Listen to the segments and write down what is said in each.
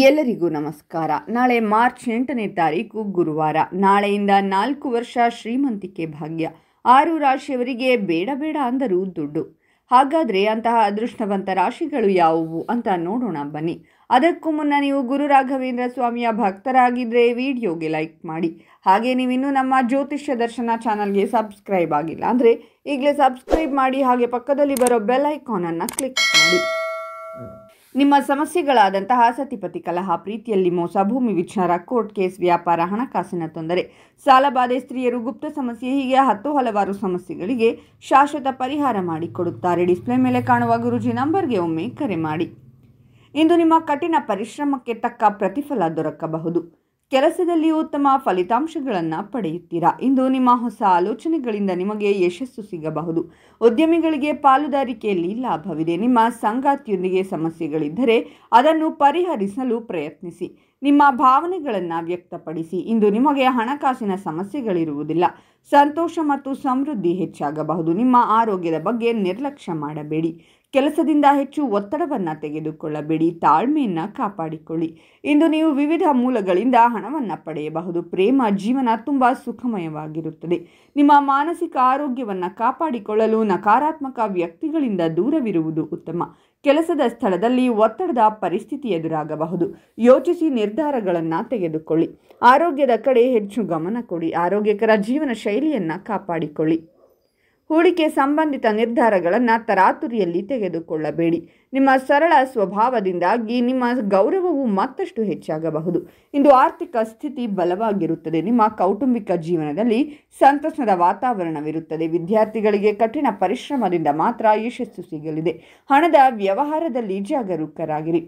ಎಲ್ಲರಿಗೂ ನಮಸ್ಕಾರ. ನಾಳೆ ಮಾರ್ಚ್ 8ನೇ ತಾರೀಕು ಗುರುವಾರ. ನಾಳೆಯಿಂದ 4 ವರ್ಷ ಶ್ರೀಮಂತಿಕೆ ಭಾಗ್ಯ. 6 ರಾಶಿಯವರಿಗೆ ಬೇಡ ಬೇಡ ಅಂದರೂ ದುಡ್ಡು. ಹಾಗಾದರೆ ಅಂತಹ ಅದೃಷ್ಟವಂತ ರಾಶಿಗಳು ಯಾವುವು ಅಂತ ನೋಡೋಣ ಬನ್ನಿ. ಅದಕ್ಕೂ ಮುನ್ನ ನೀವು ಗುರು ರಾಘವೇಂದ್ರ ಸ್ವಾಮಿಯ ಭಕ್ತರಾಗಿದ್ದರೆ ವಿಡಿಯೋಗೆ ಲೈಕ್ ಮಾಡಿ. ಹಾಗೆ ನೀವಿನ್ನೂ ನಮ್ಮ ಜ್ಯೋತಿಷ್ಯ ದರ್ಶನ ಚಾನಲ್ಗೆ ಸಬ್ಸ್ಕ್ರೈಬ್ ಆಗಿಲ್ಲ ಅಂದರೆ ಈಗಲೇ ಸಬ್ಸ್ಕ್ರೈಬ್ ಮಾಡಿ. ಹಾಗೆ ಪಕ್ಕದಲ್ಲಿ ಬರೋ ಬೆಲ್ ಐಕಾನನ್ನು ಕ್ಲಿಕ್ ಮಾಡಿ. ನಿಮ್ಮ ಸಮಸ್ಯೆಗಳಾದಂತಹ ಸತಿಪತಿ ಕಲಹ, ಪ್ರೀತಿಯಲ್ಲಿ ಮೋಸ, ಭೂಮಿ ವಿಚಾರ, ಕೋರ್ಟ್ ಕೇಸ್, ವ್ಯಾಪಾರ, ಹಣಕಾಸಿನ ತೊಂದರೆ, ಸಾಲಬಾಧೆ, ಸ್ತ್ರೀಯರು, ಗುಪ್ತ ಸಮಸ್ಯೆ, ಹೀಗೆ ಹಲವಾರು ಸಮಸ್ಯೆಗಳಿಗೆ ಶಾಶ್ವತ ಪರಿಹಾರ ಮಾಡಿಕೊಡುತ್ತಾರೆ. ಡಿಸ್ಪ್ಲೇ ಮೇಲೆ ಕಾಣುವ ಗುರೂಜಿ ನಂಬರ್ಗೆ ಒಮ್ಮೆ ಕರೆ ಮಾಡಿ. ಇಂದು ನಿಮ್ಮ ಕಠಿಣ ಪರಿಶ್ರಮಕ್ಕೆ ತಕ್ಕ ಪ್ರತಿಫಲ ದೊರಕಬಹುದು. ಕೆಲಸದಲ್ಲಿ ಉತ್ತಮ ಫಲಿತಾಂಶಗಳನ್ನು ಪಡೆಯುತ್ತೀರಾ. ಇಂದು ನಿಮ್ಮ ಹೊಸ ಆಲೋಚನೆಗಳಿಂದ ನಿಮಗೆ ಯಶಸ್ಸು ಸಿಗಬಹುದು. ಉದ್ಯಮಿಗಳಿಗೆ ಪಾಲುದಾರಿಕೆಯಲ್ಲಿ ಲಾಭವಿದೆ. ನಿಮ್ಮ ಸಂಗಾತಿಯೊಂದಿಗೆ ಸಮಸ್ಯೆಗಳಿದ್ದರೆ ಅದನ್ನು ಪರಿಹರಿಸಲು ಪ್ರಯತ್ನಿಸಿ. ನಿಮ್ಮ ಭಾವನೆಗಳನ್ನು ವ್ಯಕ್ತಪಡಿಸಿ. ಇಂದು ನಿಮಗೆ ಹಣಕಾಸಿನ ಸಮಸ್ಯೆಗಳಿರುವುದಿಲ್ಲ. ಸಂತೋಷ ಮತ್ತು ಸಮೃದ್ಧಿ ಹೆಚ್ಚಾಗಬಹುದು. ನಿಮ್ಮ ಆರೋಗ್ಯದ ಬಗ್ಗೆ ನಿರ್ಲಕ್ಷ್ಯ ಮಾಡಬೇಡಿ. ಕೆಲಸದಿಂದ ಹೆಚ್ಚು ಒತ್ತಡವನ್ನು ತೆಗೆದುಕೊಳ್ಳಬೇಡಿ. ತಾಳ್ಮೆಯನ್ನು ಕಾಪಾಡಿಕೊಳ್ಳಿ. ಇಂದು ನೀವು ವಿವಿಧ ಮೂಲಗಳಿಂದ ಹಣವನ್ನು ಪಡೆಯಬಹುದು. ಪ್ರೇಮ ಜೀವನ ತುಂಬ ಸುಖಮಯವಾಗಿರುತ್ತದೆ. ನಿಮ್ಮ ಮಾನಸಿಕ ಆರೋಗ್ಯವನ್ನು ಕಾಪಾಡಿಕೊಳ್ಳಲು ನಕಾರಾತ್ಮಕ ವ್ಯಕ್ತಿಗಳಿಂದ ದೂರವಿರುವುದು ಉತ್ತಮ. ಕೆಲಸದ ಸ್ಥಳದಲ್ಲಿ ಒತ್ತಡದ ಪರಿಸ್ಥಿತಿ ಎದುರಾಗಬಹುದು. ಯೋಚಿಸಿ ನಿರ್ಧಾರಗಳನ್ನು ತೆಗೆದುಕೊಳ್ಳಿ. ಆರೋಗ್ಯದ ಕಡೆ ಹೆಚ್ಚು ಗಮನ ಕೊಡಿ. ಆರೋಗ್ಯಕರ ಜೀವನ ಶೈಲಿಯನ್ನು ಕಾಪಾಡಿಕೊಳ್ಳಿ. ಹೂಡಿಕೆ ಸಂಬಂಧಿತ ನಿರ್ಧಾರಗಳನ್ನು ತರಾತುರಿಯಲ್ಲಿ ತೆಗೆದುಕೊಳ್ಳಬೇಡಿ. ನಿಮ್ಮ ಸರಳ ಸ್ವಭಾವದಿಂದಾಗಿ ನಿಮ್ಮ ಗೌರವವು ಮತ್ತಷ್ಟು ಹೆಚ್ಚಾಗಬಹುದು. ಇಂದು ಆರ್ಥಿಕ ಸ್ಥಿತಿ ಬಲವಾಗಿರುತ್ತದೆ. ನಿಮ್ಮ ಕೌಟುಂಬಿಕ ಜೀವನದಲ್ಲಿ ಸಂತಸದ ವಾತಾವರಣವಿರುತ್ತದೆ. ವಿದ್ಯಾರ್ಥಿಗಳಿಗೆ ಕಠಿಣ ಪರಿಶ್ರಮದಿಂದ ಮಾತ್ರ ಯಶಸ್ಸು ಸಿಗಲಿದೆ. ಹಣದ ವ್ಯವಹಾರದಲ್ಲಿ ಜಾಗರೂಕರಾಗಿರಿ.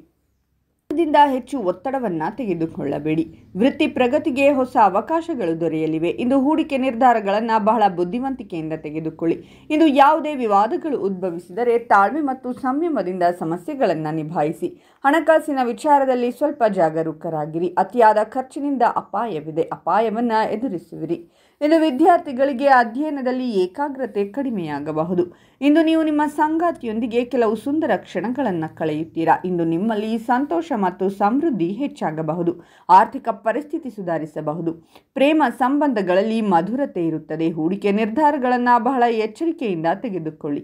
ದಿಂದ ಹೆಚ್ಚು ಒತ್ತಡವನ್ನು ತೆಗೆದುಕೊಳ್ಳಬೇಡಿ. ವೃತ್ತಿ ಪ್ರಗತಿಗೆ ಹೊಸ ಅವಕಾಶಗಳು ದೊರೆಯಲಿವೆ. ಇಂದು ಹೂಡಿಕೆ ನಿರ್ಧಾರಗಳನ್ನು ಬಹಳ ಬುದ್ಧಿವಂತಿಕೆಯಿಂದ ತೆಗೆದುಕೊಳ್ಳಿ. ಇಂದು ಯಾವುದೇ ವಿವಾದಗಳು ಉದ್ಭವಿಸಿದರೆ ತಾಳ್ಮೆ ಮತ್ತು ಸಂಯಮದಿಂದ ಸಮಸ್ಯೆಗಳನ್ನು ನಿಭಾಯಿಸಿ. ಹಣಕಾಸಿನ ವಿಚಾರದಲ್ಲಿ ಸ್ವಲ್ಪ ಜಾಗರೂಕರಾಗಿರಿ. ಅತಿಯಾದ ಖರ್ಚಿನಿಂದ ಅಪಾಯವಿದೆ. ಅಪಾಯವನ್ನು ಎದುರಿಸುವಿರಿ. ಇಂದು ವಿದ್ಯಾರ್ಥಿಗಳಿಗೆ ಅಧ್ಯಯನದಲ್ಲಿ ಏಕಾಗ್ರತೆ ಕಡಿಮೆಯಾಗಬಹುದು. ಇಂದು ನೀವು ನಿಮ್ಮ ಸಂಗಾತಿಯೊಂದಿಗೆ ಕೆಲವು ಸುಂದರ ಕ್ಷಣಗಳನ್ನು ಕಳೆಯುತ್ತೀರಾ. ಇಂದು ನಿಮ್ಮಲ್ಲಿ ಸಂತೋಷ ಮತ್ತು ಸಮೃದ್ಧಿ ಹೆಚ್ಚಾಗಬಹುದು. ಆರ್ಥಿಕ ಪರಿಸ್ಥಿತಿ ಸುಧಾರಿಸಬಹುದು. ಪ್ರೇಮ ಸಂಬಂಧಗಳಲ್ಲಿ ಮಧುರತೆ ಇರುತ್ತದೆ. ಹೂಡಿಕೆ ನಿರ್ಧಾರಗಳನ್ನು ಬಹಳ ಎಚ್ಚರಿಕೆಯಿಂದ ತೆಗೆದುಕೊಳ್ಳಿ.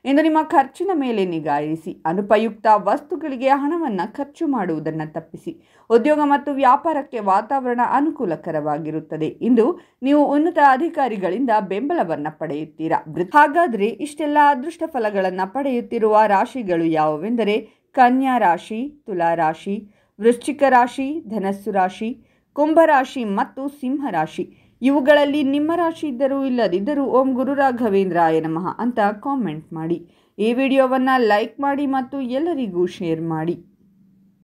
ಇಂದು ನಿಮ್ಮ ಖರ್ಚಿನ ಮೇಲೆ ನಿಗಾ ಇರಿಸಿ. ಅನುಪಯುಕ್ತ ವಸ್ತುಗಳಿಗೆ ಹಣವನ್ನು ಖರ್ಚು ಮಾಡುವುದನ್ನು ತಪ್ಪಿಸಿ. ಉದ್ಯೋಗ ಮತ್ತು ವ್ಯಾಪಾರಕ್ಕೆ ವಾತಾವರಣ ಅನುಕೂಲಕರವಾಗಿರುತ್ತದೆ. ಇಂದು ನೀವು ಉನ್ನತ ಅಧಿಕಾರಿಗಳಿಂದ ಬೆಂಬಲವನ್ನು ಪಡೆಯುತ್ತೀರಾ. ಹಾಗಾದರೆ ಇಷ್ಟೆಲ್ಲ ಅದೃಷ್ಟ ಫಲಗಳನ್ನು ಪಡೆಯುತ್ತಿರುವ ರಾಶಿಗಳು ಯಾವುವೆಂದರೆ ಕನ್ಯಾ ರಾಶಿ, ತುಲಾ ರಾಶಿ, ವೃಶ್ಚಿಕ ರಾಶಿ, ಧನಸ್ಸು ರಾಶಿ, ಕುಂಭರಾಶಿ ಮತ್ತು ಸಿಂಹ ರಾಶಿ. ಇವುಗಳಲ್ಲಿ ನಿಮ್ಮ ರಾಶಿ ಇದ್ದರೂ ಇಲ್ಲದಿದ್ದರೂ ಓಂ ಗುರು ರಾಘವೇಂದ್ರಾಯ ನಮಃ ಅಂತ ಕಾಮೆಂಟ್ ಮಾಡಿ. ಈ ವಿಡಿಯೋವನ್ನು ಲೈಕ್ ಮಾಡಿ ಮತ್ತು ಎಲ್ಲರಿಗೂ ಶೇರ್ ಮಾಡಿ.